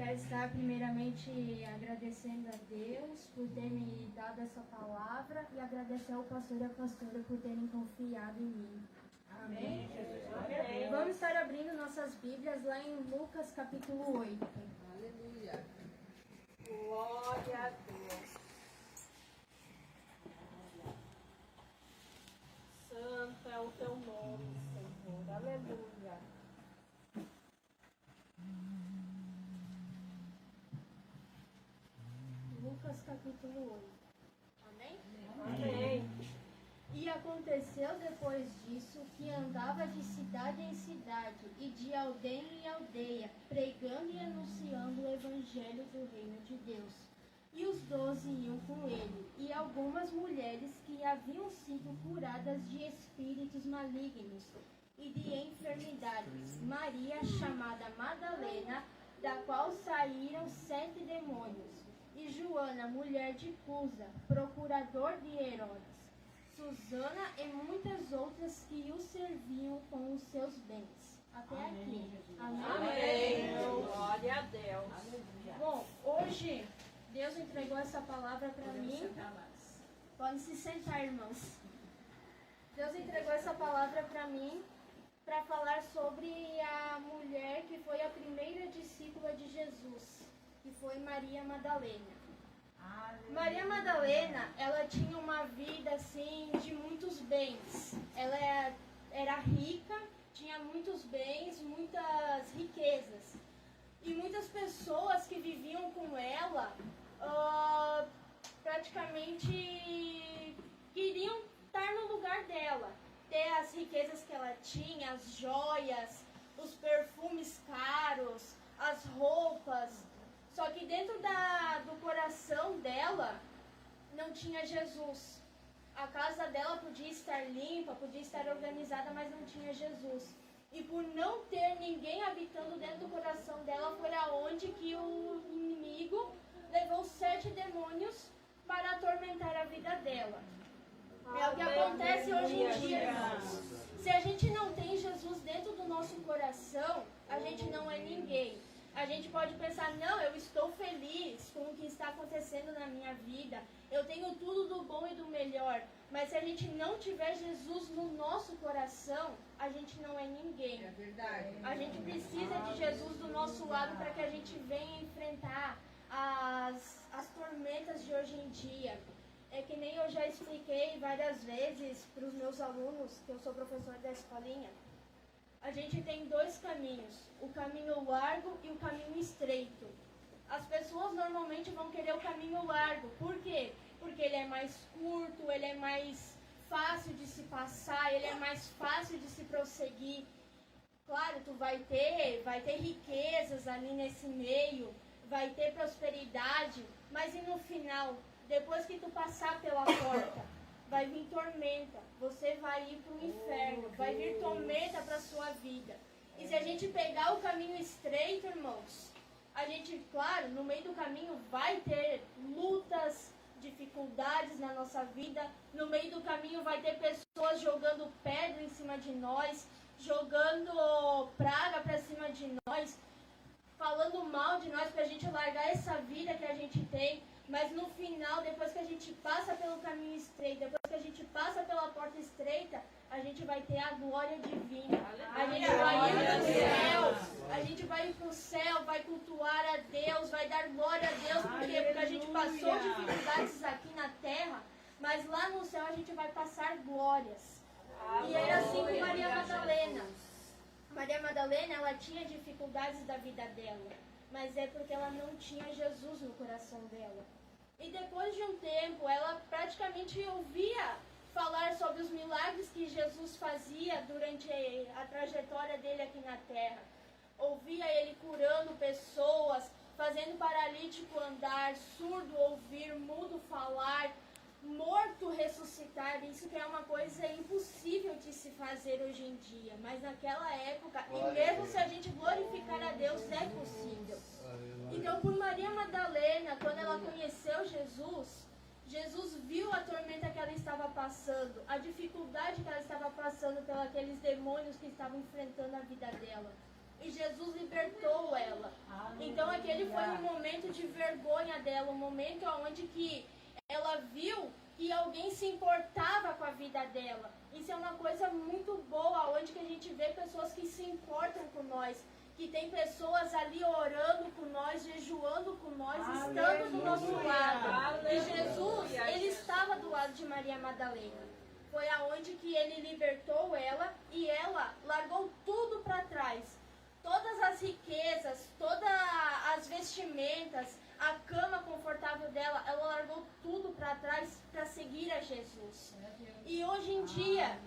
quero estar primeiramente agradecendo a Deus por ter me dado essa palavra e agradecer ao pastor e à pastora por terem confiado em mim. Amém? Amém. Vamos estar abrindo nossas Bíblias lá em Lucas capítulo 8. Aleluia. Glória a Deus. Santo é o teu nome, Senhor. Aleluia. Lucas capítulo 8. Amém? Amém. E aconteceu depois disso que andava de cidade em cidade e de aldeia em aldeia, pregando e anunciando o evangelho do reino de Deus. E os 12 iam com ele, e algumas mulheres que haviam sido curadas de espíritos malignos e de enfermidades. Maria, chamada Madalena, da qual saíram 7 demônios, e Joana, mulher de Cusa, procurador de Herodes, Susana e muitas outras que o serviam com os seus bens. Até aqui. Amém? Amém. Glória a Deus. Bom, hoje Deus entregou essa palavra para mim. Podem se sentar, irmãos. Deus entregou essa palavra para mim para falar sobre a mulher que foi a primeira discípula de Jesus, que foi Maria Madalena. Maria Madalena, ela tinha uma vida assim de muitos bens. Ela era rica, tinha muitos bens, muitas riquezas. E muitas pessoas que viviam com ela praticamente queriam estar no lugar dela, ter as riquezas que ela tinha, as joias, os perfumes caros, as roupas. Só que dentro do coração dela não tinha Jesus. A casa dela podia estar limpa, podia estar organizada, mas não tinha Jesus. E por não ter ninguém habitando dentro do coração dela, foi aonde que o inimigo levou 7 demônios para atormentar a vida dela. É o que acontece hoje em dia, irmãos. Se a gente não tem Jesus dentro do nosso coração, a gente não é ninguém. A gente pode pensar, não, eu estou feliz com o que está acontecendo na minha vida. Eu tenho tudo do bom e do melhor. Mas se a gente não tiver Jesus no nosso coração, a gente não é ninguém. É verdade. A gente precisa de Jesus do nosso lado para que a gente venha enfrentar as tormentas de hoje em dia. É que nem eu já expliquei várias vezes para os meus alunos, que eu sou professora da escolinha. A gente tem 2 caminhos, o caminho largo e o caminho estreito. As pessoas normalmente vão querer o caminho largo. Por quê? Porque ele é mais curto, ele é mais fácil de se passar, ele é mais fácil de se prosseguir. Claro, tu vai ter riquezas ali nesse meio, vai ter prosperidade, mas e no final, depois que tu passar pela porta, vai vir tormenta, você vai ir para o inferno, vai vir tormenta para a sua vida. E se a gente pegar o caminho estreito, irmãos, a gente, claro, no meio do caminho vai ter lutas, dificuldades na nossa vida. No meio do caminho vai ter pessoas jogando pedra em cima de nós, jogando praga para cima de nós, falando mal de nós para a gente largar essa vida que a gente tem. Mas no final, depois que a gente passa pelo caminho estreito, depois que a gente passa pela porta estreita, a gente vai ter a glória divina. A gente vai ir para o céu. A gente vai ir para o céu, vai cultuar a Deus, vai dar glória a Deus. Por quê? Porque a gente passou dificuldades aqui na terra, mas lá no céu a gente vai passar glórias. E era assim com Maria Madalena. Maria Madalena, ela tinha dificuldades da vida dela, mas é porque ela não tinha Jesus no coração dela. E depois de um tempo, ela praticamente ouvia falar sobre os milagres que Jesus fazia durante a trajetória dele aqui na terra. Ouvia ele curando pessoas, fazendo paralítico andar, surdo ouvir, mudo falar, morto ressuscitar. Isso que é uma coisa impossível de se fazer hoje em dia, mas naquela época, e mesmo se a gente glorificar a Deus, é possível. Então, por Maria Madalena, quando ela conheceu Jesus, Jesus viu a tormenta que ela estava passando, a dificuldade que ela estava passando pelos aqueles demônios que estavam enfrentando a vida dela. E Jesus libertou ela. Então aquele foi um momento de vergonha dela, um momento onde que ela viu que alguém se importava com a vida dela. Isso é uma coisa muito boa, onde que a gente vê pessoas que se importam com nós, que tem pessoas ali orando por nós, jejuando por nós, estando do nosso lado. E Jesus, ele estava do lado de Maria Madalena. Foi aonde que ele libertou ela e ela largou tudo para trás. Todas as riquezas, todas as vestimentas, a cama confortável dela, ela largou tudo para trás para seguir a Jesus. E hoje em dia,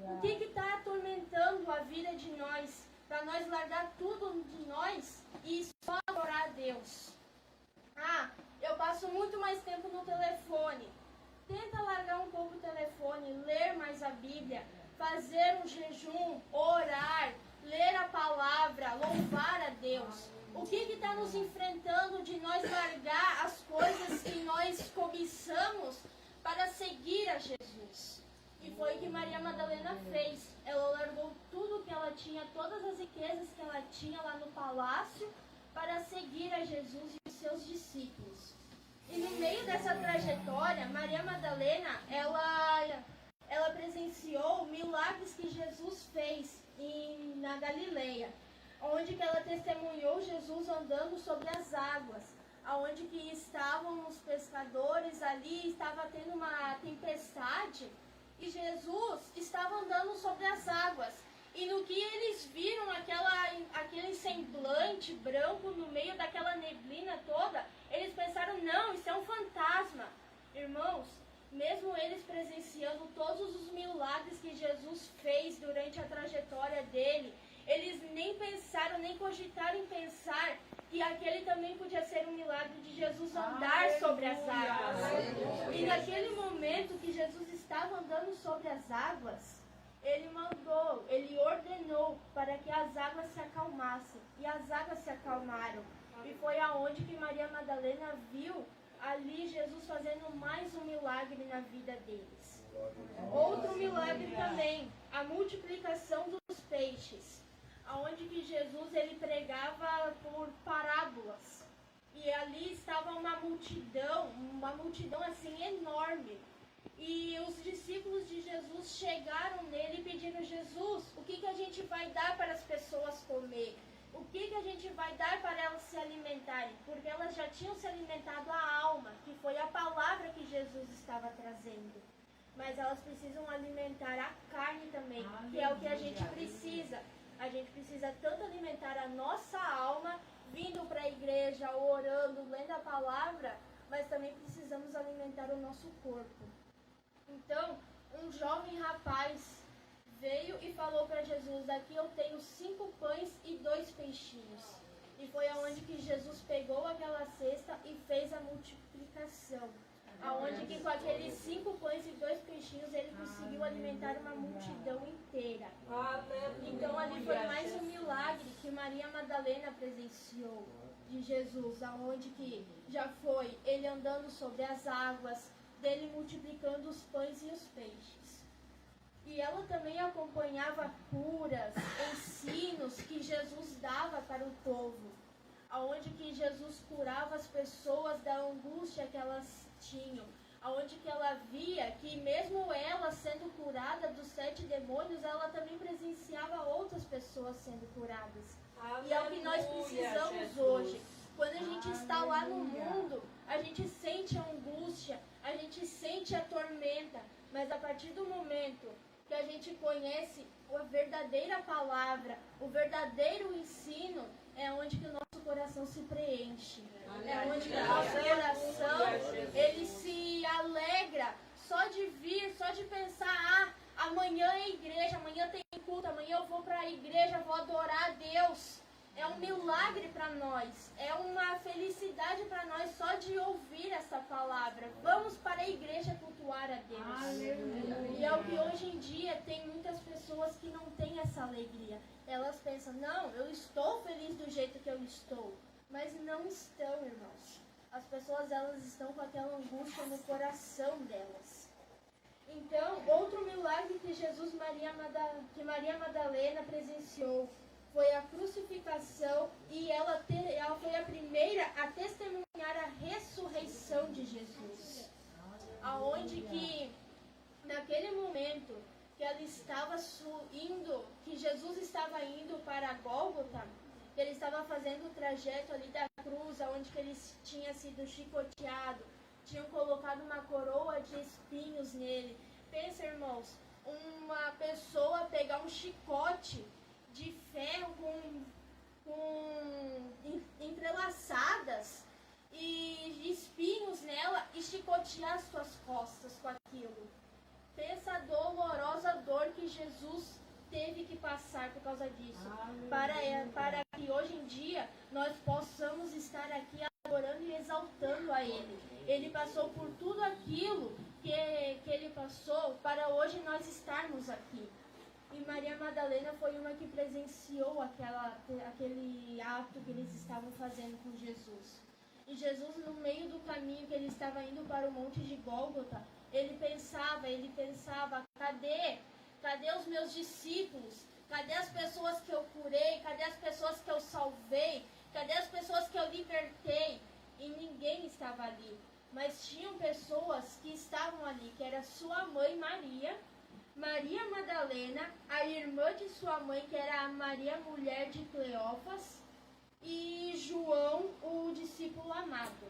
o que está atormentando a vida de nós? Para nós largar tudo de nós e só adorar a Deus. Eu passo muito mais tempo no telefone. Tenta largar um pouco o telefone, ler mais a Bíblia, fazer um jejum, orar, ler a palavra, louvar a Deus. O que está nos enfrentando de nós largar as coisas que nós cobiçamos para seguir a Jesus? E foi o que Maria Madalena fez. Ela largou tudo que ela tinha, todas as riquezas que ela tinha lá no palácio, para seguir a Jesus e os seus discípulos. E no meio dessa trajetória, Maria Madalena, ela presenciou milagres que Jesus fez na Galileia, onde que ela testemunhou Jesus andando sobre as águas, onde que estavam os pescadores ali, estava tendo uma tempestade, e Jesus estava andando sobre as águas. E no que eles viram aquele semblante branco no meio daquela neblina toda, eles pensaram, não, isso é um fantasma. Irmãos, mesmo eles presenciando todos os milagres que Jesus fez durante a trajetória dele, eles nem pensaram, nem cogitaram em pensar que aquele também podia ser um milagre de Jesus andar sobre as águas. E naquele momento que Jesus estava andando sobre as águas, ele ordenou para que as águas se acalmassem. E as águas se acalmaram. E foi aonde que Maria Madalena viu ali Jesus fazendo mais um milagre na vida deles. Outro milagre também, a multiplicação dos peixes, aonde que Jesus ele pregava por parábolas. E ali estava uma multidão assim enorme. E os discípulos de Jesus chegaram nele e pediram, Jesus, o que a gente vai dar para as pessoas comer? O que a gente vai dar para elas se alimentarem? Porque elas já tinham se alimentado a alma, que foi a palavra que Jesus estava trazendo. Mas elas precisam alimentar a carne também, que é o que a gente precisa. A gente precisa tanto alimentar a nossa alma, vindo para a igreja, orando, lendo a palavra, mas também precisamos alimentar o nosso corpo. Então, um jovem rapaz veio e falou para Jesus, aqui eu tenho 5 pães e 2 peixinhos. E foi aonde que Jesus pegou aquela cesta e fez a multiplicação. Aonde que com aqueles 5 pães e 2 peixinhos ele conseguiu alimentar uma multidão inteira. Então ali foi mais um milagre que Maria Madalena presenciou de Jesus, aonde que já foi ele andando sobre as águas, dele multiplicando os pães e os peixes. E ela também acompanhava curas, ensinos que Jesus dava para o povo, aonde que Jesus curava as pessoas da angústia que elas tinham, aonde que ela via que mesmo ela sendo curada dos 7 demônios, ela também presenciava outras pessoas sendo curadas. E é o que nós precisamos hoje. Quando a gente está lá no mundo, a gente sente a angústia, a gente sente a tormenta, mas a partir do momento que a gente conhece a verdadeira palavra, o verdadeiro ensino, é onde que o nosso coração se preenche. É onde que o nosso coração, ele se alegra só de vir, só de pensar, amanhã é igreja, amanhã tem culto, amanhã eu vou para a igreja, vou adorar a Deus. É um milagre para nós, é uma felicidade para nós só de ouvir essa palavra. Vamos para a igreja cultuar a Deus. Aleluia. E é o que hoje em dia tem muitas pessoas que não têm essa alegria. Elas pensam, não, eu estou feliz do jeito que eu estou. Mas não estão, irmãos. As pessoas, elas estão com aquela angústia no coração delas. Então, outro milagre que Maria Madalena presenciou foi a crucificação, e ela foi a primeira ela estava que Jesus estava indo para Gólgota, que ele estava fazendo o trajeto ali da cruz, onde que ele tinha sido chicoteado, tinham colocado uma coroa de espinhos nele. Pensa, irmãos, uma pessoa pegar um chicote de ferro com entrelaçadas e espinhos nela e chicotear suas costas com aquilo. Pensa a dolorosa dor que Jesus teve que passar por causa disso. Para que hoje em dia nós possamos estar aqui adorando e exaltando a Ele. Ele passou por tudo aquilo que Ele passou para hoje nós estarmos aqui. E Maria Madalena foi uma que presenciou aquele ato que eles estavam fazendo com Jesus. E Jesus, no meio do caminho que ele estava indo para o monte de Gólgota, ele pensava, cadê os meus discípulos? Cadê as pessoas que eu curei? Cadê as pessoas que eu salvei? Cadê as pessoas que eu libertei? E ninguém estava ali. Mas tinham pessoas que estavam ali, que era sua mãe Maria, Maria Madalena, a irmã de sua mãe, que era a Maria, mulher de Cleófas, e João, o discípulo amado.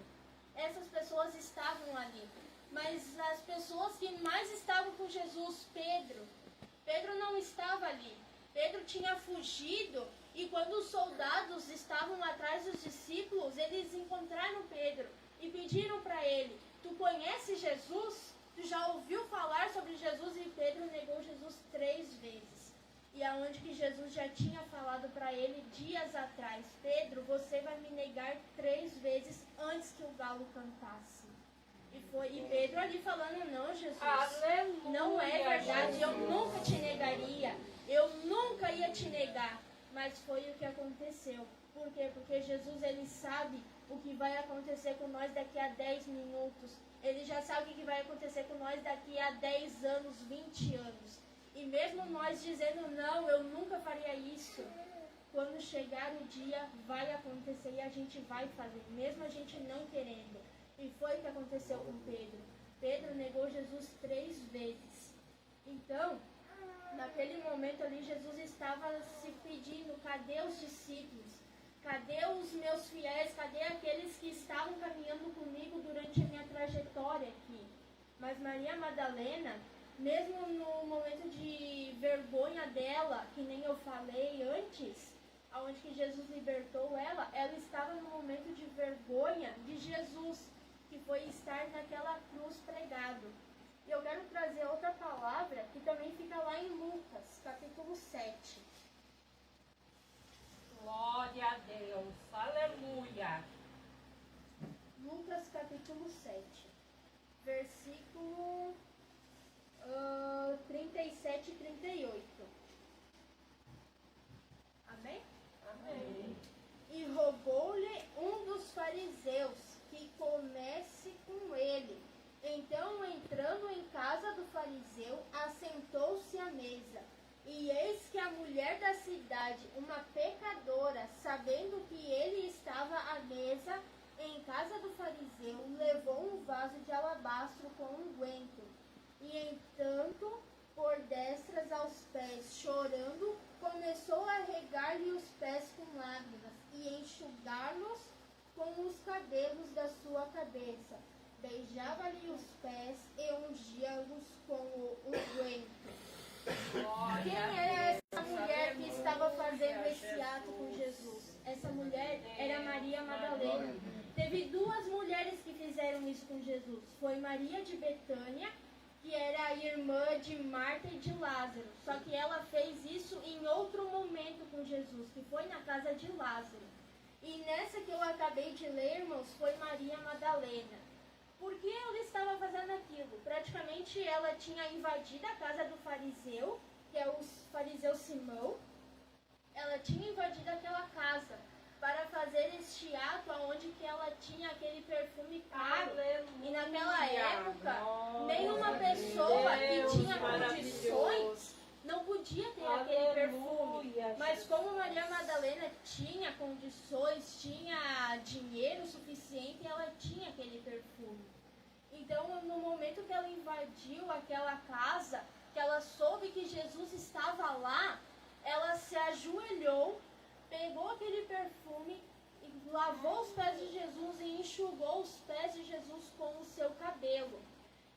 Essas pessoas estavam ali. Mas as pessoas que mais estavam com Jesus, Pedro não estava ali. Pedro tinha fugido e quando os soldados estavam atrás dos discípulos, eles encontraram Pedro e pediram para ele: tu conheces Jesus? Tu já ouviu falar sobre Jesus? E Pedro negou Jesus 3 vezes. E aonde que Jesus já tinha falado para ele dias atrás: Pedro, você vai me negar 3 vezes antes que o galo cantasse. E Pedro ali falando: não, Jesus, aleluia, não é verdade, Jesus. Eu nunca te negaria, eu nunca ia te negar. Mas foi o que aconteceu. Por quê? Porque Jesus, ele sabe o que vai acontecer com nós daqui a 10 minutos. Ele já sabe o que vai acontecer com nós daqui a 10 anos, 20 anos. E mesmo nós dizendo: não, eu nunca faria isso, quando chegar o dia, vai acontecer e a gente vai fazer, mesmo a gente não querendo. E foi o que aconteceu com Pedro. Pedro negou Jesus 3 vezes. Então, naquele momento ali, Jesus estava se pedindo: cadê os discípulos? Cadê os meus fiéis? Cadê aqueles que estavam caminhando comigo durante a minha trajetória aqui? Mas Maria Madalena, mesmo no momento de vergonha dela, que nem eu falei antes, onde que Jesus libertou ela, ela estava no momento de vergonha de Jesus, que foi estar naquela cruz pregado. E eu quero trazer outra palavra que também fica lá em Lucas, capítulo 7. Glória a Deus, aleluia. Lucas capítulo 7, versículo 37 e 38. Amém? Amém. E rogou-lhe um dos fariseus que comesse com ele. Então, entrando em casa do fariseu, assentou-se à mesa. E eis que a mulher da cidade, uma pecadora, sabendo que ele estava à mesa em casa do fariseu, levou um vaso de alabastro com unguento. E entanto, por destras aos pés, chorando, começou a regar-lhe os pés com lágrimas e enxugar-los com os cabelos da sua cabeça. Beijava-lhe os pés e ungia-os com o unguento. Quem era essa mulher que estava fazendo esse ato com Jesus? Essa mulher era Maria Madalena. Teve 2 mulheres que fizeram isso com Jesus. Foi Maria de Betânia, que era a irmã de Marta e de Lázaro. Só que ela fez isso em outro momento com Jesus, que foi na casa de Lázaro. E nessa que eu acabei de ler, irmãos, foi Maria Madalena. Por que ela estava fazendo aquilo? Praticamente ela tinha invadido a casa do fariseu, que é o fariseu Simão. Ela tinha invadido aquela casa para fazer este ato onde que ela tinha aquele perfume caro. Aleluia. E naquela época, nenhuma pessoa que tinha condições não podia ter aquele perfume. Mas como Maria Madalena tinha condições, tinha dinheiro suficiente, ela tinha aquele perfume. Então, no momento que ela invadiu aquela casa, que ela soube que Jesus estava lá, ela se ajoelhou, pegou aquele perfume, e lavou os pés de Jesus e enxugou os pés de Jesus com o seu cabelo.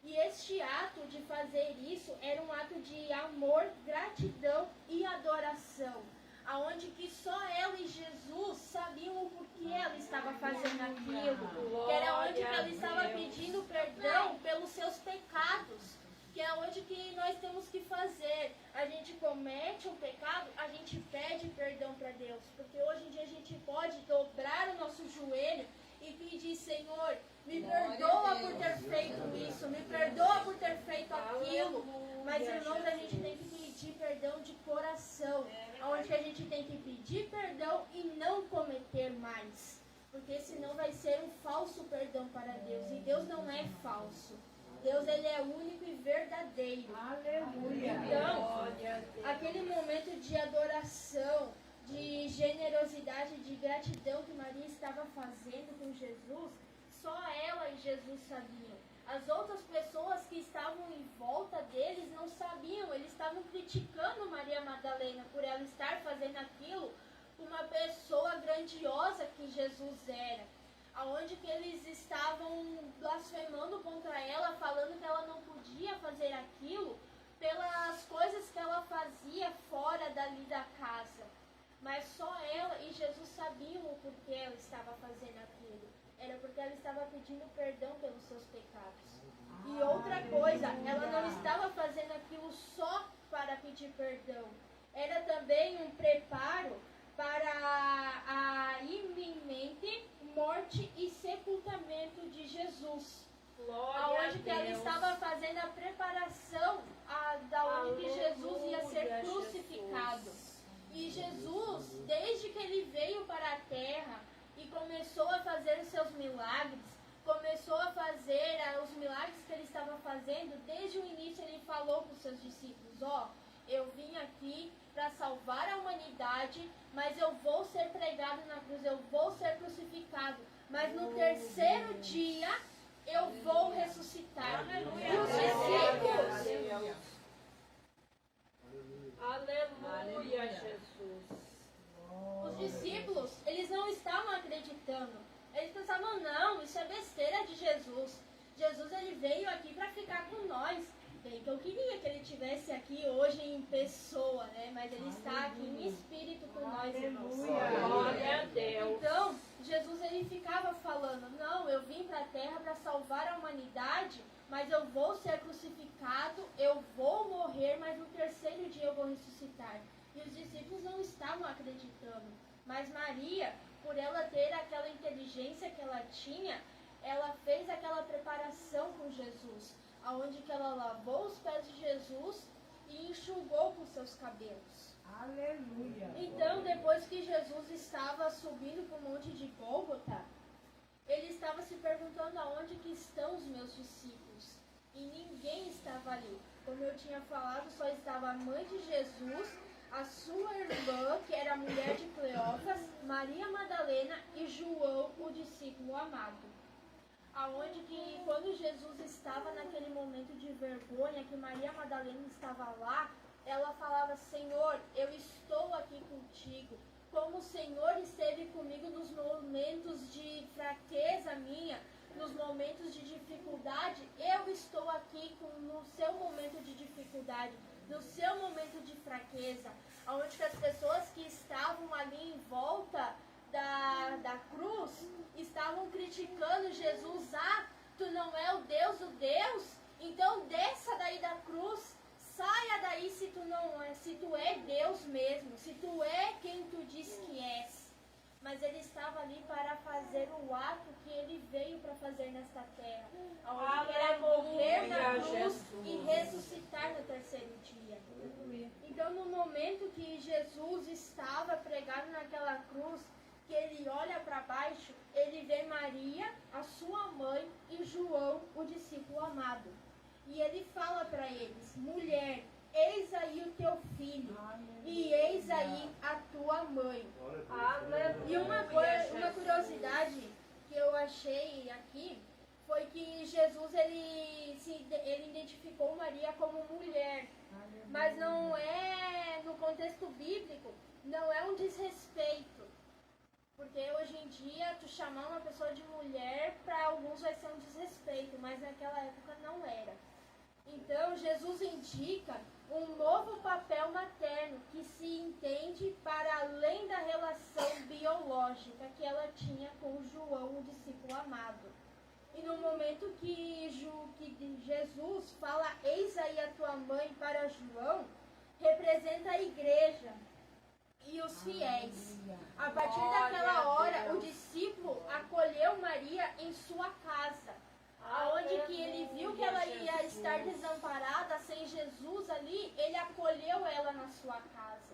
E este ato de fazer isso era um ato de amor, gratidão e adoração, aonde que só ela e Jesus sabiam o porquê ela estava fazendo aquilo, que era onde que ela estava pedindo perdão pelos seus pecados, que é onde que nós temos que fazer. A gente comete um pecado, a gente pede perdão para Deus, porque hoje em dia a gente pode dobrar o nosso joelho e pedir: Senhor, me perdoa por ter feito isso, me perdoa por ter feito aquilo. Mas, irmãos, a gente tem que pedir perdão de coração, onde a gente tem que pedir perdão e não cometer mais, porque senão vai ser um falso perdão para Deus, e Deus não é falso. Deus, ele é único e verdadeiro. Aleluia. Então, aquele momento de adoração, de generosidade, de gratidão que Maria estava fazendo com Jesus, só ela e Jesus sabiam. As outras pessoas que estavam em volta deles não sabiam, eles estavam criticando Maria Madalena por ela estar fazendo aquilo com uma pessoa grandiosa que Jesus era, aonde que eles estavam blasfemando contra ela, falando que ela não podia fazer aquilo pelas coisas que ela fazia fora dali da casa. Mas só ela e Jesus sabiam o porquê ela estava fazendo aquilo. Era porque ela estava pedindo perdão pelos seus pecados. E outra coisa, ela não estava fazendo aquilo só para pedir perdão. Era também um preparo para a iminente morte e sepultamento de Jesus. Aonde que ela estava fazendo a preparação da onde que Jesus ia ser crucificado. E Jesus, desde que ele veio para a terra e começou a fazer os seus milagres, começou a fazer os milagres que ele estava fazendo, desde o início ele falou para os seus discípulos: eu vim aqui para salvar a humanidade, mas eu vou ser pregado na cruz, eu vou ser crucificado, mas no terceiro dia eu vou ressuscitar. E os discípulos... Aleluia, Jesus. Os discípulos, eles não estavam acreditando. Eles pensavam: não, isso é besteira de Jesus. Jesus, ele veio aqui para ficar com nós. Bem que eu queria que ele estivesse aqui hoje em pessoa, né? Mas ele está aqui em espírito com nós, irmãos. Glória a Deus. Então, Jesus, ele ficava falando: não, eu vim para a terra para salvar a humanidade, mas eu vou ser crucificado, eu vou morrer, mas no terceiro dia eu vou ressuscitar. E os discípulos não estavam acreditando. Mas Maria, por ela ter aquela inteligência que ela tinha, ela fez aquela preparação com Jesus, aonde que ela lavou os pés de Jesus e enxugou com seus cabelos. Aleluia. Então, depois que Jesus estava subindo para o monte de Gólgota, ele estava se perguntando: aonde que estão os meus discípulos? E ninguém estava ali. Como eu tinha falado, só estava a mãe de Jesus, a sua irmã, que era a mulher de Cleófas, Maria Madalena e João, o discípulo amado. Aonde que quando Jesus estava naquele momento de vergonha, que Maria Madalena estava lá, ela falava: Senhor, eu estou aqui contigo. Como o Senhor esteve comigo nos momentos de fraqueza minha, nos momentos de dificuldade, eu estou aqui no seu momento de dificuldade, no seu momento de fraqueza, onde que as pessoas que estavam ali em volta da cruz estavam criticando Jesus: tu não é o Deus, então desça daí da cruz, saia daí se tu não é, se tu é Deus mesmo, se tu é quem tu diz que és. Mas ele estava ali para fazer o ato que ele veio para fazer nesta terra, onde era morrer na cruz e ressuscitar no terceiro dia. Então, no momento que Jesus estava pregado naquela cruz, que ele olha para baixo, ele vê Maria, a sua mãe, e João, o discípulo amado. E ele fala para eles: mulher, eis aí o teu filho, e eis aí a tua mãe. E uma curiosidade que eu achei aqui foi que Jesus ele identificou Maria como mulher. Mas não é, no contexto bíblico, não é um desrespeito. Porque hoje em dia, tu chamar uma pessoa de mulher, para alguns vai ser um desrespeito, mas naquela época não era. Então, Jesus indica um novo papel materno que se entende para além da relação biológica que ela tinha com João, o discípulo amado. E no momento que Jesus fala, eis aí a tua mãe para João, representa a igreja e os fiéis. A partir daquela hora, o discípulo acolheu Maria em sua casa, aonde que ele viu que ela ia estar desamparada, sem Jesus ali, ele acolheu ela na sua casa.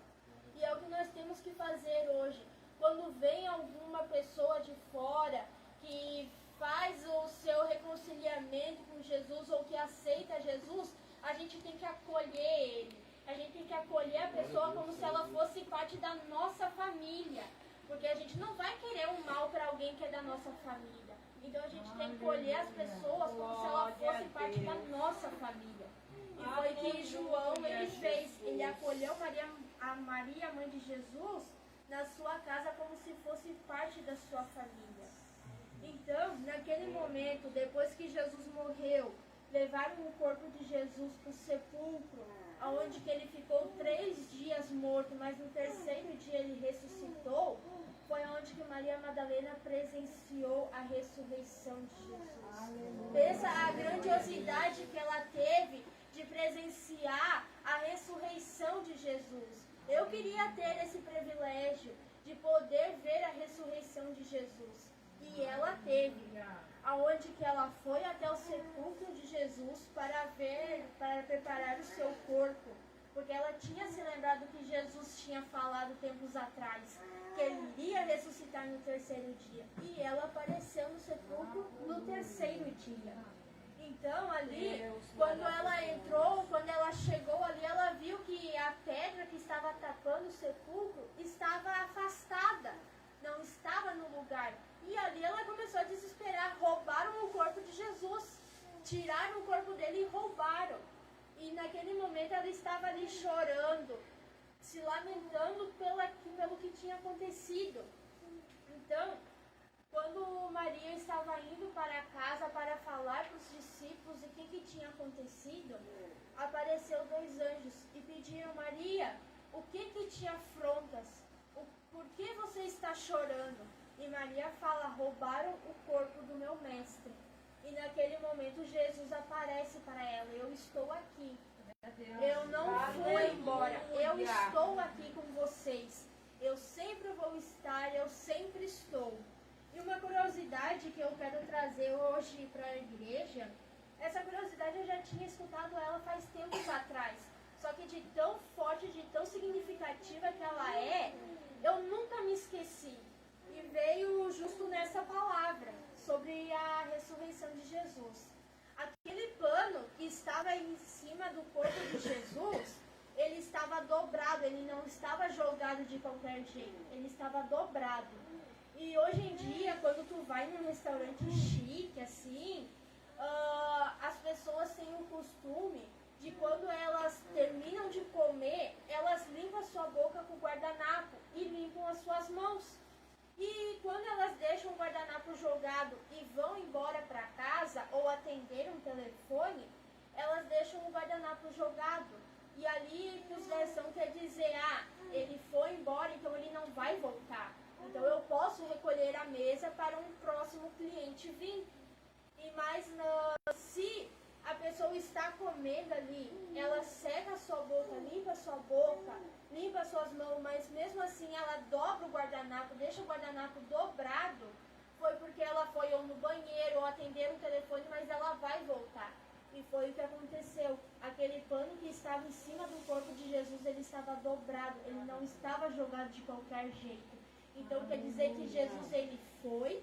E é o que nós temos que fazer hoje. Quando vem alguma pessoa de fora que faz o seu reconciliamento com Jesus ou que aceita Jesus, a gente tem que acolher ele. A gente tem que acolher a pessoa como se ela fosse parte da nossa família. Porque a gente não vai querer o mal para alguém que é da nossa família. Então a gente tem que acolher as pessoas como se ela fosse parte da nossa família. E foi que João ele fez. Ele acolheu a Maria, mãe de Jesus, na sua casa como se fosse parte da sua família. Então, naquele momento, depois que Jesus morreu, levaram o corpo de Jesus para o sepulcro, onde que ele ficou 3 dias morto, mas no 3º dia ele ressuscitou. Foi onde que Maria Madalena presenciou a ressurreição de Jesus. Pensa a grandiosidade que ela teve de presenciar a ressurreição de Jesus. Eu queria ter esse privilégio de poder ver a ressurreição de Jesus. E ela teve, aonde que ela foi até o sepulcro de Jesus para preparar o seu corpo, porque ela tinha se lembrado que Jesus tinha falado tempos atrás, que ele iria ressuscitar no 3º dia, e ela apareceu no sepulcro no 3º dia. Então ali, quando ela entrou, quando ela chegou ali, ela viu que a pedra que estava tapando o sepulcro estava afastada, não estava no lugar. E ali ela começou a desesperar. Roubaram o corpo de Jesus. Tiraram o corpo dele e roubaram. E naquele momento ela estava ali chorando, se lamentando pelo que tinha acontecido. Então, quando Maria estava indo para casa para falar para os discípulos o que tinha acontecido, apareceu 2 anjos e pediram: Maria, o que te afrontas? Por que você está chorando? E Maria fala: roubaram o corpo do meu mestre. E naquele momento Jesus aparece para ela: eu estou aqui. Eu não fui embora. Eu estou aqui com vocês. Eu sempre vou estar, eu sempre estou. E uma curiosidade que eu quero trazer hoje para a igreja, essa curiosidade eu já tinha escutado ela faz tempos atrás. Só que de tão forte, de tão significativa que ela é, eu nunca me esqueci. E veio justo nessa palavra, sobre a ressurreição de Jesus. Aquele pano que estava em cima do corpo de Jesus, ele estava dobrado, ele não estava jogado de qualquer jeito, ele estava dobrado. E hoje em dia, quando tu vai num restaurante chique, assim, as pessoas têm o costume de, quando elas terminam de comer, elas limpam a sua boca com o guardanapo e limpam as suas mãos. E quando elas deixam o guardanapo jogado e vão embora para casa ou atender um telefone, elas deixam o guardanapo jogado. E ali os versão quer dizer: ele foi embora, então ele não vai voltar. Então eu posso recolher a mesa para um próximo cliente vir. E mais, se a pessoa está comendo ali, ela seca a sua boca, limpa a sua boca, limpa as suas mãos, mas mesmo assim ela dobra o guardanapo, deixa o guardanapo dobrado, foi porque ela foi ou no banheiro ou atender um telefone, mas ela vai voltar. E foi o que aconteceu. Aquele pano que estava em cima do corpo de Jesus, ele estava dobrado, ele não estava jogado de qualquer jeito. Então quer dizer que Jesus, ele foi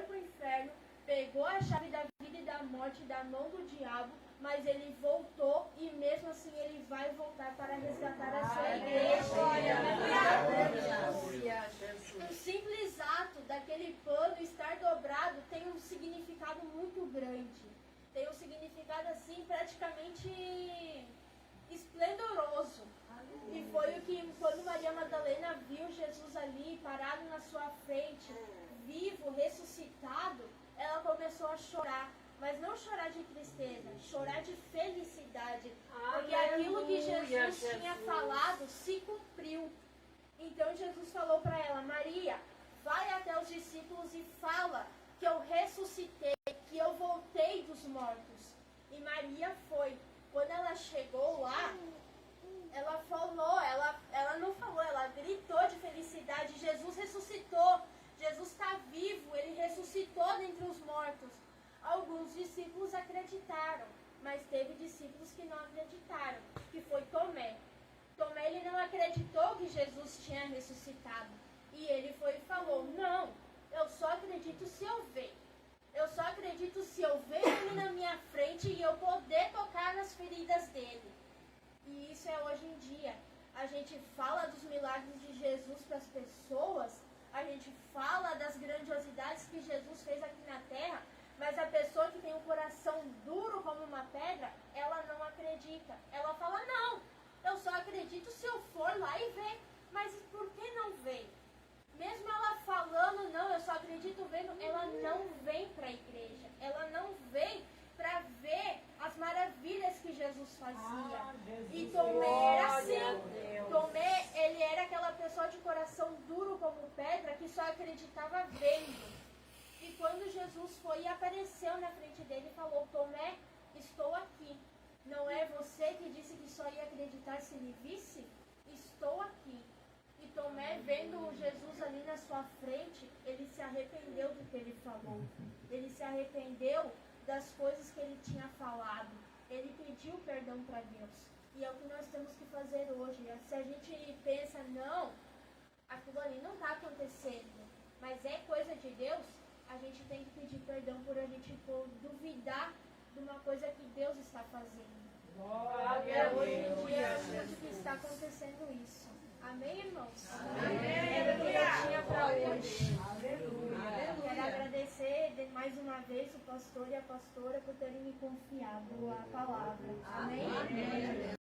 para o inferno, pegou a chave da vida e da morte da mão do diabo, mas ele voltou e mesmo assim ele vai voltar para resgatar a sua igreja. Um simples ato daquele pano estar dobrado tem um um significado muito grande. Tem um significado assim praticamente esplendoroso. E foi o que, quando Maria Madalena viu Jesus ali parado na sua frente, vivo, ressuscitado, ela começou a chorar. Mas não chorar de tristeza, chorar de felicidade. Porque aquilo que Jesus tinha falado se cumpriu. Então Jesus falou para ela: Maria, vai até os discípulos e fala que eu ressuscitei, que eu voltei dos mortos. E Maria foi. Quando ela chegou lá, ela falou, ela não falou, ela gritou de felicidade. Jesus ressuscitou, Jesus está vivo, ele ressuscitou dentre os mortos. Alguns discípulos acreditaram, mas teve discípulos que não acreditaram, que foi Tomé. Tomé, ele não acreditou que Jesus tinha ressuscitado. E ele foi e falou: não, eu só acredito se eu ver. Eu só acredito se eu ver ele na minha frente e eu poder tocar nas feridas dele. E isso é hoje em dia. A gente fala dos milagres de Jesus para as pessoas, a gente fala das grandiosidades que Jesus fez aqui na terra, mas a pessoa que tem um coração duro como uma pedra, ela não acredita. Ela fala: não, eu só acredito se eu for lá e ver. Mas por que não vem? Mesmo ela falando: não, eu só acredito vendo, ela não vem para a igreja. Ela não vem para ver as maravilhas que Jesus fazia. E Tomé era assim. Tomé, ele era aquela pessoa de coração duro como pedra que só acreditava vendo. E quando Jesus foi e apareceu na frente dele e falou: Tomé, estou aqui. Não é você que disse que só ia acreditar se ele visse? Estou aqui. E Tomé, vendo Jesus ali na sua frente, ele se arrependeu do que ele falou. Ele se arrependeu das coisas que ele tinha falado. Ele pediu perdão para Deus. E é o que nós temos que fazer hoje. Se a gente pensa: não, aquilo ali não está acontecendo, mas é coisa de Deus, a gente tem que pedir perdão por a gente duvidar de uma coisa que Deus está fazendo. Hoje em dia que está acontecendo isso. Amém, irmãos? Amém. Era o que eu tinha para hoje. Aleluia. Quero agradecer mais uma vez o pastor e a pastora por terem me confiado a palavra. Amém? Amém.